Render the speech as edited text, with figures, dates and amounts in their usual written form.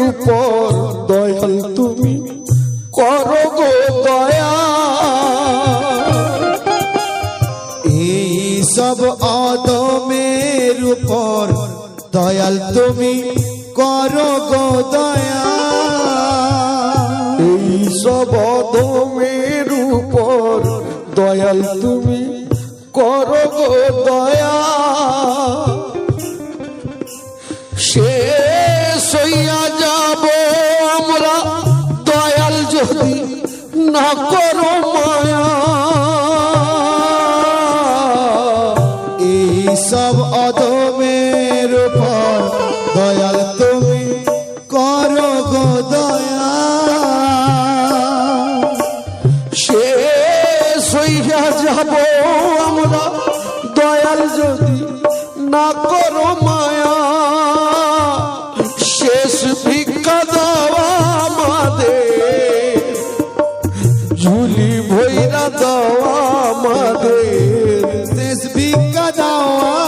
উপর দয়াল তুমি করো গো দয়া। এই সব আদমের উপর দয়াল তুমি করো গো দয়া। এই সব অধমের উপর দয়াল তুমি করো গো দয়া। শেষ হইয়া যাব আমরা দয়াল যদি না করো মায়া। এই সব অধমের উপর দয়াল তুমি করো গো দয়া। শেষ হইয়া যাব আমরা দয়াল যদি না করো মায়া। শেষ ভিক্ষা দেওয়া আমাদের ঝুলি ভৈরা দেওয়া আমাদের শেষ ভিক্ষা দেওয়া